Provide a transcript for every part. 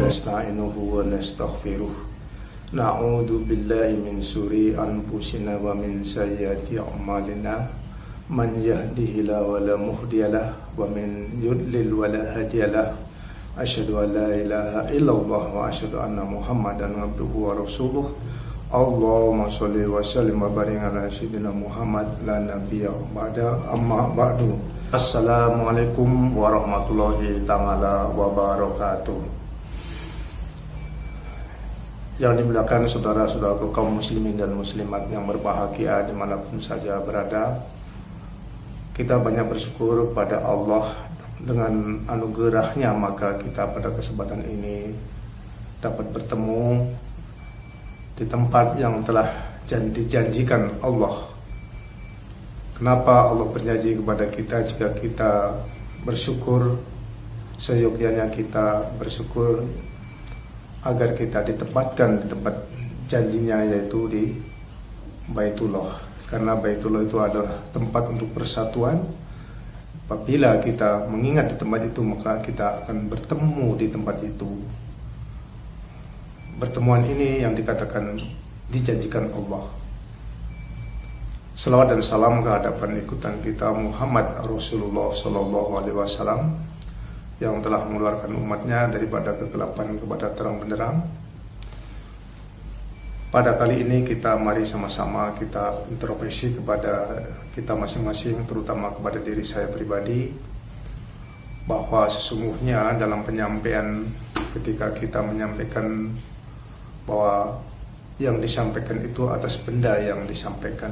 ونستعينه ونستغفره نعوذ بالله من شرور أنفسنا ومن سيئات أعمالنا من يهده الله ولا مهدي له ومن يضلل ولا هادي له أشهد أن لا إله إلا الله وأشهد أن محمدا عبده ورسوله Allahumma sholli wa sallim wa barik ala sayyidina Muhammad la nabiyya ba'da amma ba'du. Assalamualaikum warahmatullahi ta'ala wabarakatuh. Yang dimuliakan saudara-saudaraku kaum muslimin dan muslimat yang berbahagia dimanapun saja berada, kita banyak bersyukur pada Allah dengan anugerahnya, maka kita pada kesempatan ini dapat bertemu di tempat yang telah dijanjikan Allah. Kenapa Allah berjanji kepada kita? Jika kita bersyukur, seyogyanya kita bersyukur agar kita ditempatkan di tempat janjinya, yaitu di Baitullah. Karena Baitullah itu adalah tempat untuk persatuan. Apabila kita mengingat di tempat itu, maka kita akan bertemu di tempat itu. Pertemuan ini yang dikatakan dijanjikan Allah. Selawat dan salam ke hadapan ikutan kita Muhammad Rasulullah Sallallahu Alaihi Wasallam yang telah mengeluarkan umatnya daripada kegelapan kepada terang benderang. Pada kali ini mari sama-sama kita introspeksi kepada kita masing-masing, terutama kepada diri saya pribadi, bahwa sesungguhnya dalam penyampaian, ketika kita menyampaikan bahwa yang disampaikan itu atas benda yang disampaikan,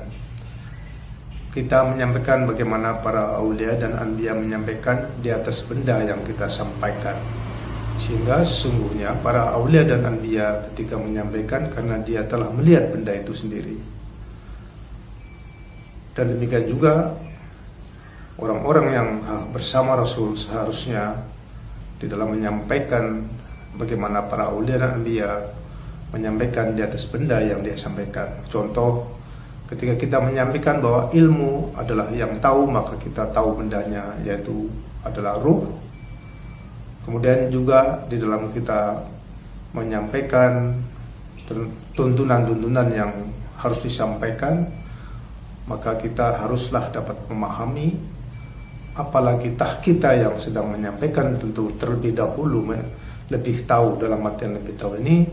kita menyampaikan bagaimana para aulia dan anbiya menyampaikan di atas benda yang kita sampaikan. Sehingga sesungguhnya para aulia dan anbiya ketika menyampaikan karena dia telah melihat benda itu sendiri. Dan demikian juga orang-orang yang bersama Rasul seharusnya di dalam menyampaikan bagaimana para aulia dan anbiya menyampaikan di atas benda yang dia sampaikan. Contoh, ketika kita menyampaikan bahwa ilmu adalah yang tahu, maka kita tahu bendanya, yaitu adalah ruh. Kemudian juga di dalam kita menyampaikan tuntunan-tuntunan yang harus disampaikan, maka kita haruslah dapat memahami, apalagi kita yang sedang menyampaikan tentu terlebih dahulu lebih tahu. Dalam artian lebih tahu ini,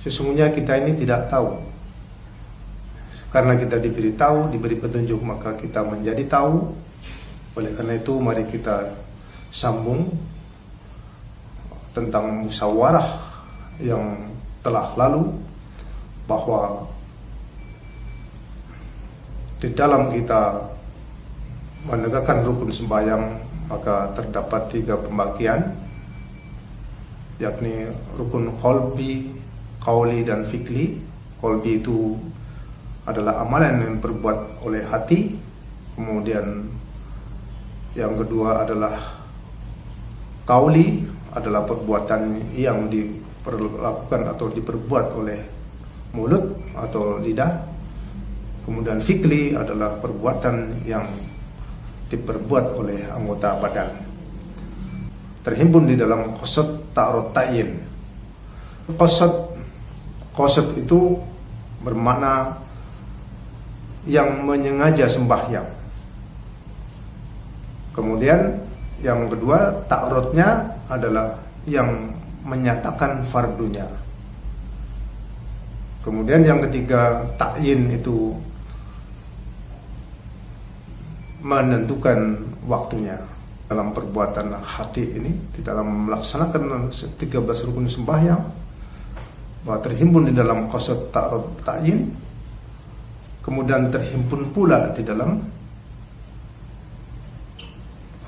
sesungguhnya kita ini tidak tahu. Karena kita diberi tahu, diberi petunjuk, maka kita menjadi tahu. Oleh karena itu mari kita sambung tentang musyawarah yang telah lalu, bahwa di dalam kita menegakkan rukun sembahyang maka terdapat 3 pembagian, yakni rukun qalbi, qauli dan fikli. Qalbi itu adalah amalan yang diperbuat oleh hati. Kemudian yang kedua adalah qauli, adalah perbuatan yang diperlakukan atau diperbuat oleh mulut atau lidah. Kemudian fikli adalah perbuatan yang diperbuat oleh anggota badan. Terhimpun di dalam qasad ta'arud ta'yin. Qasad itu bermakna yang menyengaja sembahyang. Kemudian yang kedua, ta'arudnya adalah yang menyatakan fardunya. Kemudian yang ketiga, ta'yin itu menentukan waktunya. Dalam perbuatan hati ini, di dalam melaksanakan 13 rukun sembahyang, bahwa terhimpun di dalam qasad ta'arud ta'yin, kemudian terhimpun pula di dalam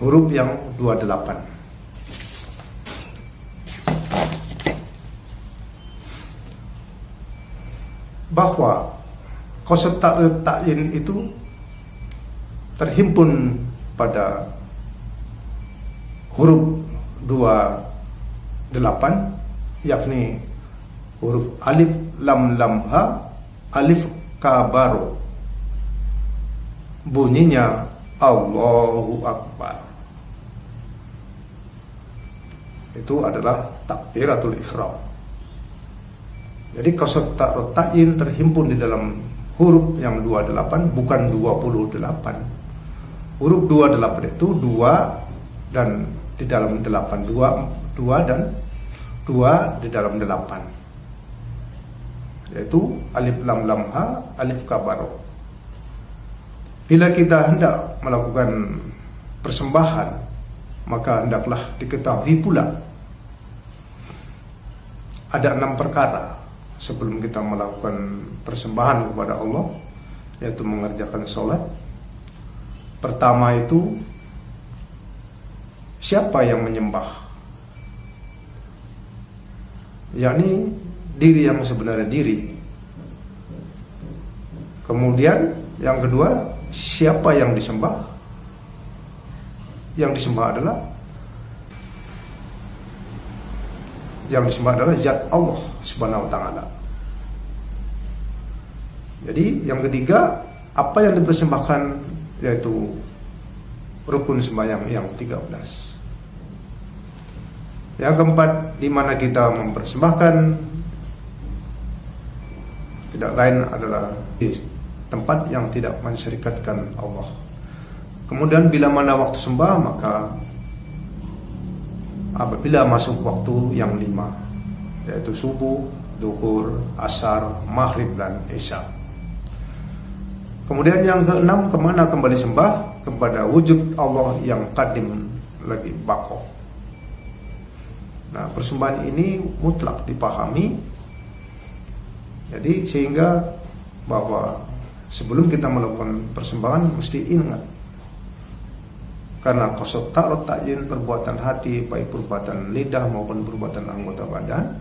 huruf yang 28. Bahwa qasad ta'arud ta'yin itu terhimpun pada huruf 28, yakni huruf alif lam lam ha, alif kabaro. Bunyinya Allahu Akbar. itu adalah takbiratul ihram. Jadi qasad ta ro ta'in terhimpun di dalam huruf yang 28, bukan 28. Huruf 28 itu 2 dan di dalam 8, 2 dan 2 di dalam 8, yaitu alif lam lam ha, alif kabaro. Bila kita hendak melakukan persembahan, maka hendaklah diketahui pula ada 6 perkara sebelum kita melakukan persembahan kepada Allah, yaitu mengerjakan sholat. Pertama itu, siapa yang menyembah, yakni diri yang sebenarnya diri. Kemudian yang kedua, siapa yang disembah? Yang disembah adalah zat Allah Subhanahu wa taala. Jadi yang ketiga, apa yang dipersembahkan, yaitu rukun sembahyang yang 13. Yang keempat, di mana kita mempersembahkan tidak lain adalah di tempat yang tidak mensyirikatkan Allah. Kemudian bila mana waktu sembah, maka apabila masuk waktu yang 5, yaitu subuh, duhur, asar, maghrib, dan isya. Kemudian yang keenam, kemana kembali sembah? Kepada wujud Allah yang qadim lagi baqo. Nah, persembahan ini mutlak dipahami. Jadi sehingga bahwa sebelum kita melakukan persembahan mesti ingat, karena qasad ta ro ta'in, perbuatan hati, baik perbuatan lidah maupun perbuatan anggota badan,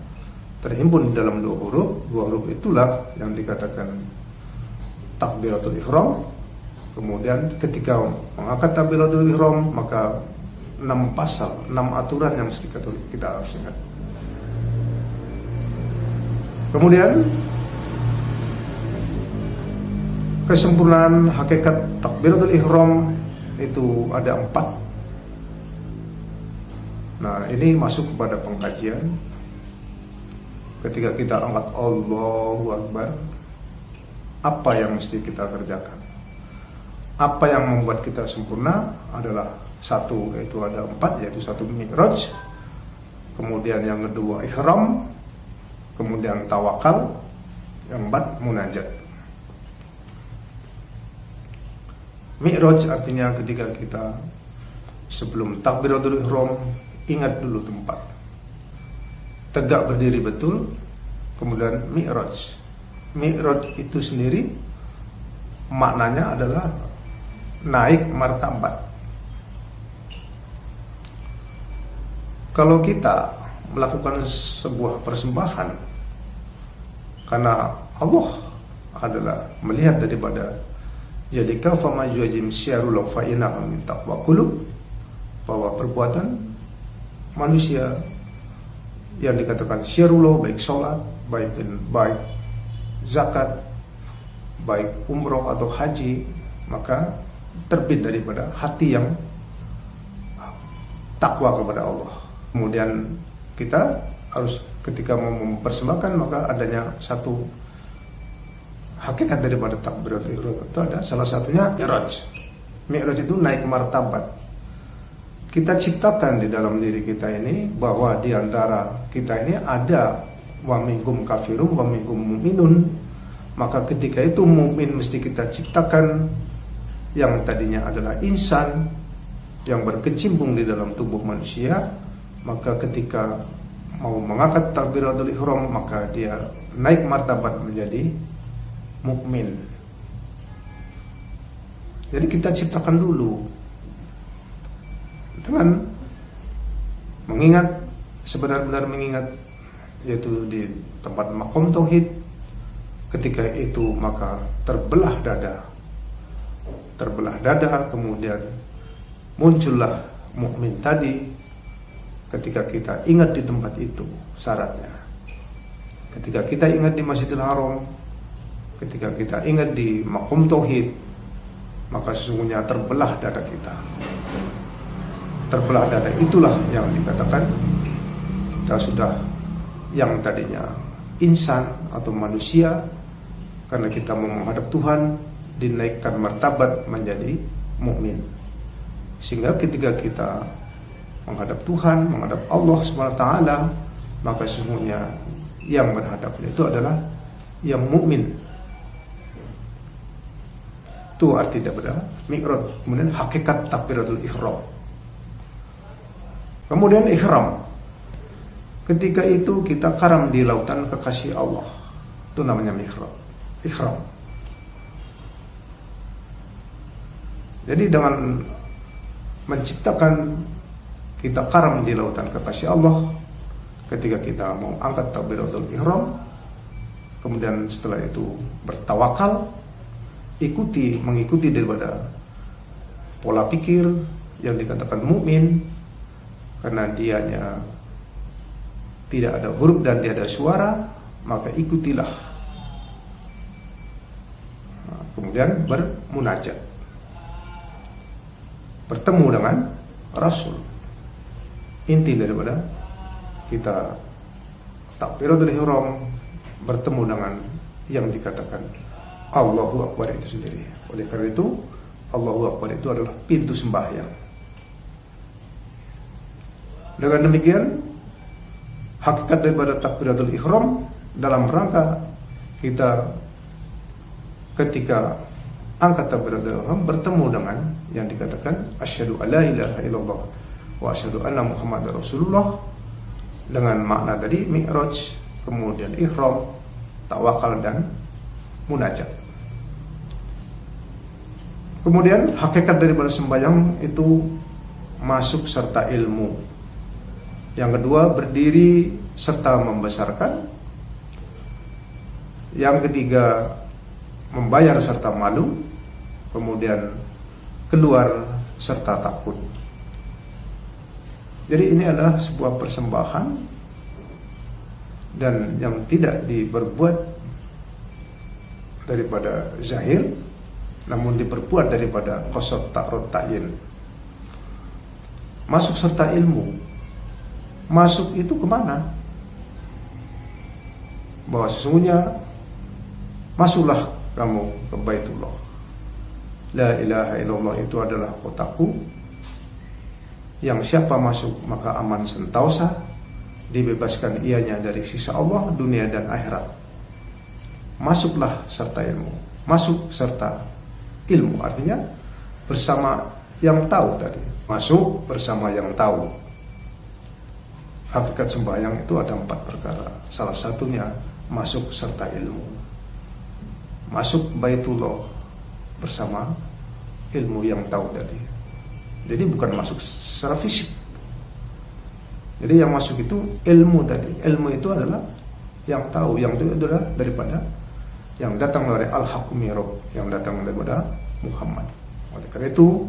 terhimpun di dalam 2 huruf. 2 huruf itulah yang dikatakan takbiratul ihram. Kemudian ketika mengangkat takbiratul ihram, maka 6 pasal, 6 aturan yang mesti kita harus ingat. Kemudian kesempurnaan hakikat takbiratul ihram itu ada 4. Nah, ini masuk kepada pengkajian. Ketika kita angkat Allahu Akbar, apa yang mesti kita kerjakan? Apa yang membuat kita sempurna adalah 1, yaitu ada 4, yaitu 1 mi'raj, kemudian yang kedua ihram, kemudian tawakal, yang 4 munajat. Mi'raj artinya ketika kita sebelum takbiratul ihram ingat dulu tempat, tegak berdiri betul, kemudian mi'raj. Mi'raj itu sendiri maknanya adalah naik martabat. Kalau kita melakukan sebuah persembahan karena Allah adalah melihat daripada jadika fama yujim syarul fa'ina min taqwa qulub, bahwa perbuatan manusia yang dikatakan syarullah, baik sholat, baik zakat, baik umroh atau haji, maka terbit daripada hati yang takwa kepada Allah. Kemudian kita harus ketika mau mempersembahkan, maka adanya satu hakikat daripada takbiratul ihram itu ada salah satunya mi'raj. Mi'raj itu naik martabat. Kita ciptakan di dalam diri kita ini bahwa di antara kita ini ada wa minkum kafirum wa minkum mu'minun. Maka ketika itu mukmin mesti kita ciptakan yang tadinya adalah insan yang berkecimpung di dalam tubuh manusia. Maka ketika mau mengangkat takbiratul ihram, maka dia naik martabat menjadi mukmin. Jadi kita ciptakan dulu dengan mengingat, sebenar-benar mengingat, yaitu di tempat maqam tauhid. Ketika itu maka terbelah dada, kemudian muncullah mukmin tadi. Ketika kita ingat di tempat itu, syaratnya ketika kita ingat di Masjidil Haram, ketika kita ingat di maqam tauhid, maka sesungguhnya terbelah dada kita. Terbelah dada itulah yang dikatakan kita sudah yang tadinya insan atau manusia, karena kita mau menghadap Tuhan, dinaikkan martabat menjadi mukmin. Sehingga ketika kita menghadap Tuhan, menghadap Allah SWT, maka sesungguhnya yang berhadapan itu adalah yang mukmin. Itu arti daripada mi'raj. Kemudian hakikat takbiratul ihram. Kemudian ihram. Ketika itu kita karam di lautan kekasih Allah. Itu namanya mi'raj. Ihram. Jadi dengan menciptakan kita karam di lautan kekasih Allah, ketika kita mau angkat takbiratul ihram, kemudian setelah itu bertawakal, mengikuti daripada pola pikir yang dikatakan mukmin, karena dianya tidak ada huruf dan tidak ada suara, maka ikutilah. Nah, kemudian bermunajat, bertemu dengan Rasul. Inti daripada kita takbiratul ihram, bertemu dengan yang dikatakan Allahu Akbar itu sendiri. Oleh karena itu, Allahu Akbar itu adalah pintu sembahyang. Dengan demikian, hakikat daripada takbiratul ihram dalam rangka kita ketika angkat takbiratul ihram bertemu dengan yang dikatakan asyhadu alla ilaha illallah wa asyhadu anna muhammadar rasulullah, dengan makna tadi mi'raj, kemudian ihram, tawakal dan munajat. Kemudian hakikat daripada sembahyang itu masuk serta ilmu. Yang kedua, berdiri serta membesarkan. Yang ketiga, membayar serta malu. Kemudian keluar serta takut. Jadi ini adalah sebuah persembahan dan yang tidak diperbuat daripada zahir, namun diperbuat daripada qasad ta'rud ta'yin. Masuk serta ilmu. Masuk itu kemana? Bahwa sesungguhnya masuklah kamu ke Baitullah. La ilaha illallah itu adalah kotaku, yang siapa masuk maka aman sentosa, dibebaskan ianya dari sisa Allah dunia dan akhirat. Masuklah serta ilmu. Masuk serta ilmu artinya bersama yang tahu tadi. Masuk bersama yang tahu. Hakikat sembahyang itu ada 4 perkara. Salah satunya masuk serta ilmu. Masuk Baitullah bersama ilmu yang tahu tadi. Jadi bukan masuk secara fisik. Jadi yang masuk itu ilmu tadi. Ilmu itu adalah yang tahu, yang itu adalah daripada yang datang dari Al-Haqqu Rabb, yang datang daripada Muhammad. Oleh karena itu,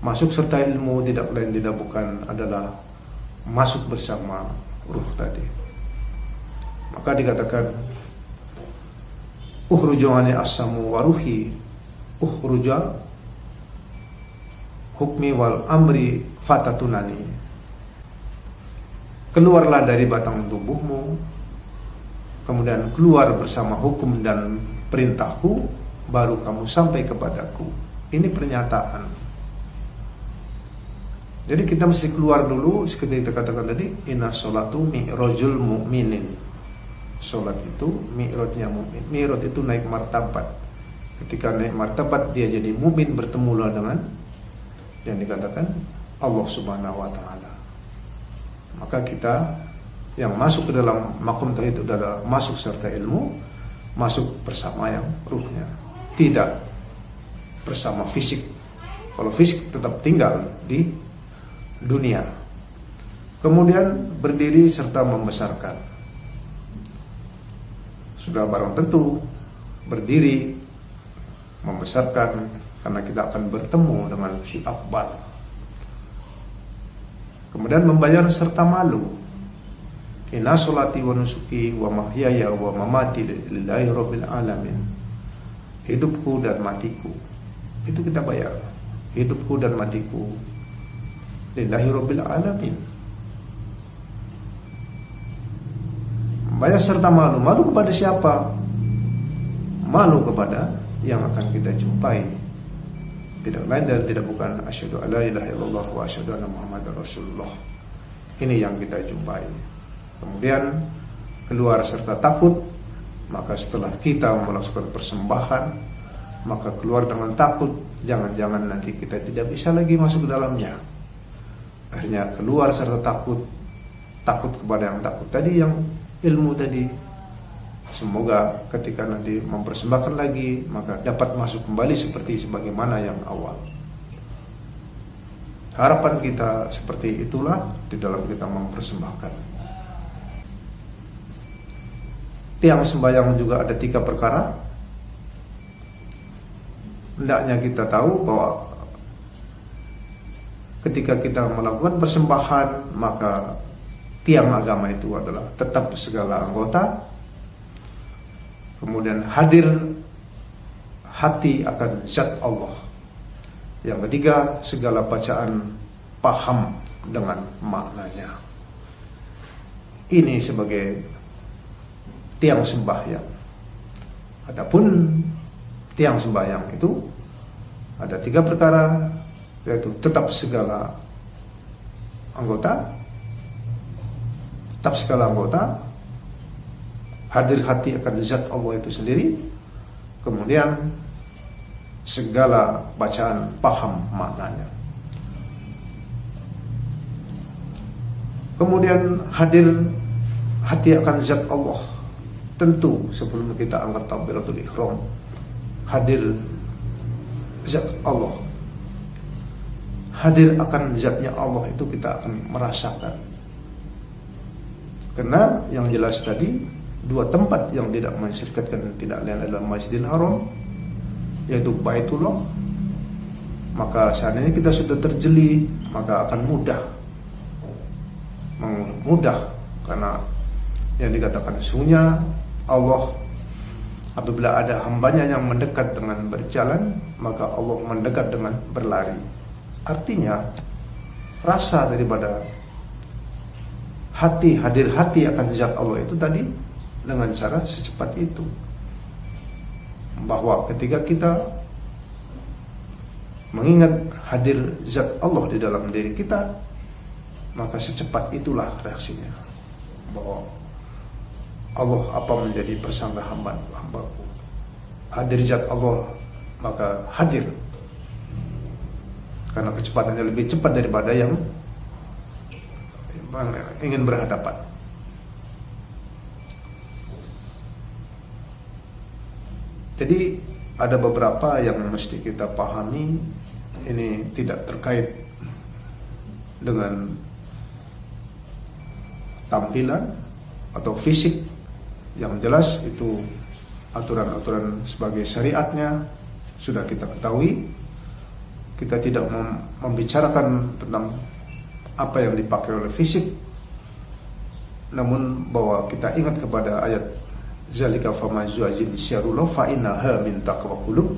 masuk serta ilmu tidak lain tidak bukan adalah masuk bersama ruh tadi. Maka dikatakan uhrujani as-samu wa ruhi, uhruja hukmi wal amri fatatunani. Keluarlah dari batang tubuhmu, kemudian keluar bersama hukum dan perintahku, baru kamu sampai kepadaku. Ini pernyataan. Jadi kita mesti keluar dulu, seperti kita katakan tadi, inna sholatu mi'rajul mu'minin. Sholat itu mi'rajnya mu'min. Mi'raj itu naik martabat. Ketika naik martabat, dia jadi mu'min, bertemulah dengan yang dikatakan Allah Subhanahu wa ta'ala. Maka kita yang masuk ke dalam makom tauhid itu adalah masuk serta ilmu, masuk bersama yang ruhnya, tidak bersama fisik. Kalau fisik tetap tinggal di dunia. Kemudian berdiri serta membesarkan. Sudah barang tentu berdiri membesarkan, karena kita akan bertemu dengan si Akbar. Kemudian membayar serta malu. Inna sholati wa nusuki wa mahyaya wa mamati lillahi rabbil alamin. Hidupku dan matiku itu kita bayar. Hidupku dan matiku lillahi rabbil alamin. Sembahyang serta malu. Malu kepada siapa? Malu kepada yang akan kita jumpai. Tidak lain dan tidak bukan asyhadu alla ilaha illallah wa asyhadu anna muhammadar rasulullah. Ini yang kita jumpai. Kemudian keluar serta takut. Maka setelah kita melakukan persembahan, maka keluar dengan takut. Jangan-jangan nanti kita tidak bisa lagi masuk ke dalamnya. Akhirnya keluar serta takut. Takut kepada yang takut tadi, yang ilmu tadi. Semoga ketika nanti mempersembahkan lagi, maka dapat masuk kembali seperti sebagaimana yang awal. Harapan kita seperti itulah di dalam kita mempersembahkan. Tiang sembahyang juga ada 3 perkara. Hendaknya kita tahu bahwa ketika kita melakukan persembahan, maka tiang agama itu adalah tetap segala anggota. Kemudian hadir hati akan zat Allah. Yang ketiga, segala bacaan paham dengan maknanya. Ini sebagai tiang sembahyang. Adapun tiang sembahyang itu ada 3 perkara, yaitu tetap segala anggota, hadir hati akan zat Allah itu sendiri, kemudian segala bacaan paham maknanya. Kemudian hadir hati akan zat Allah. Tentu sebelum kita angkat takbiratul ihram, hadir zat Allah, hadir akan zatnya Allah itu kita akan merasakan. Karena yang jelas tadi 2 tempat yang tidak mensyirikatkan tidak lain adalah Masjidil Haram, yaitu Baitullah. Maka seandainya kita sudah terjeli, maka akan mudah karena yang dikatakan sesungguhnya Allah apabila ada hambanya yang mendekat dengan berjalan, maka Allah mendekat dengan berlari. Artinya rasa daripada hadir hati akan zat Allah itu tadi dengan cara secepat itu, bahwa ketika kita mengingat hadir zat Allah di dalam diri kita, maka secepat itulah reaksinya, bahwa Allah apa menjadi persangka hambaku. Hadir zat Allah, maka hadir, karena kecepatannya lebih cepat daripada yang ingin berhadapan. Jadi ada beberapa yang mesti kita pahami. Ini tidak terkait dengan tampilan atau fisik. Yang jelas itu aturan-aturan sebagai syariatnya sudah kita ketahui. Kita tidak membicarakan tentang apa yang dipakai oleh fisik, namun bahwa kita ingat kepada ayat zalika famazuazim syarullah fa innaha min taqwa qulub,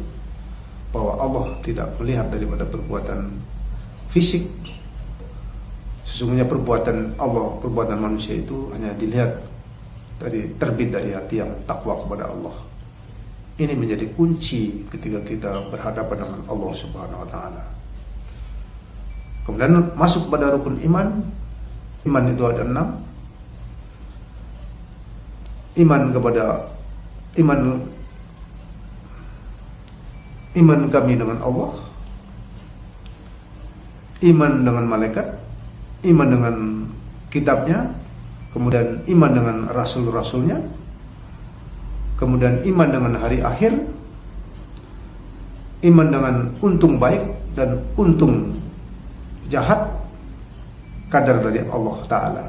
bahwa Allah tidak melihat daripada perbuatan fisik. Sesungguhnya perbuatan Allah, perbuatan manusia itu hanya dilihat terbit dari hati yang takwa kepada Allah. Ini menjadi kunci ketika kita berhadapan dengan Allah Subhanahu wa taala. Kemudian masuk pada rukun iman. Iman itu ada 6. Iman kami dengan Allah, iman dengan malaikat, iman dengan kitabnya, kemudian iman dengan rasul-rasulnya, kemudian iman dengan hari akhir, iman dengan untung baik dan untung jahat, kadar dari Allah Ta'ala.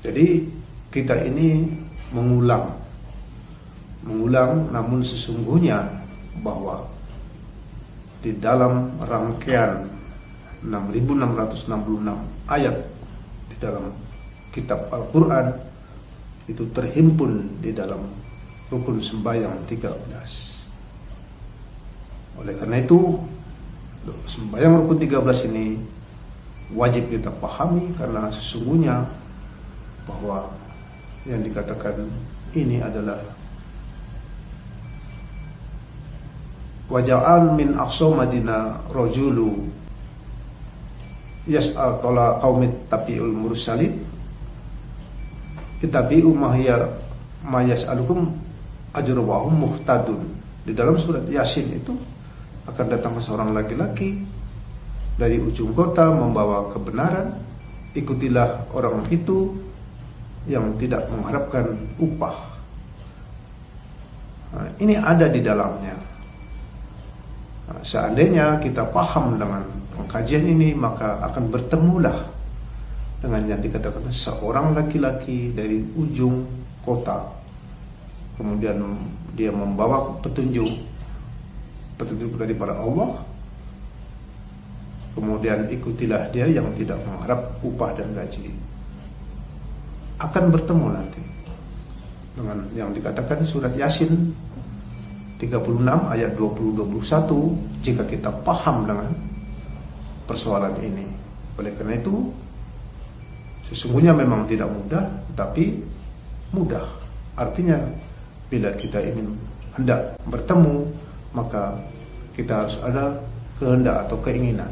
Jadi kita ini mengulang, namun sesungguhnya bahwa di dalam rangkaian 6.666 ayat di dalam kitab Al-Quran itu terhimpun di dalam rukun sembahyang 13. Oleh karena itu sembahyang rukun 13 ini wajib kita pahami, karena sesungguhnya bahwa yang dikatakan ini adalah waja'al min aqsa Madinah rajulu yas'al qala qaumit tabi'ul mursalin itabi'u ma yas'alukum ajrubahum muhtadun. Di dalam surat Yasin itu akan datang seorang laki-laki dari ujung kota membawa kebenaran, ikutilah orang itu yang tidak mengharapkan upah. Nah, ini ada di dalamnya. Nah, seandainya kita paham dengan pengkajian ini, maka akan bertemulah dengan yang dikatakan seorang laki-laki dari ujung kota, kemudian dia membawa petunjuk daripada Allah, kemudian ikutilah dia yang tidak mengharap upah dan gaji. Akan bertemu nanti dengan yang dikatakan surat Yasin 36 ayat 20-21 jika kita paham dengan persoalan ini. Oleh karena itu sesungguhnya memang tidak mudah, tapi mudah. Artinya bila kita ingin hendak bertemu, maka kita harus ada kehendak atau keinginan.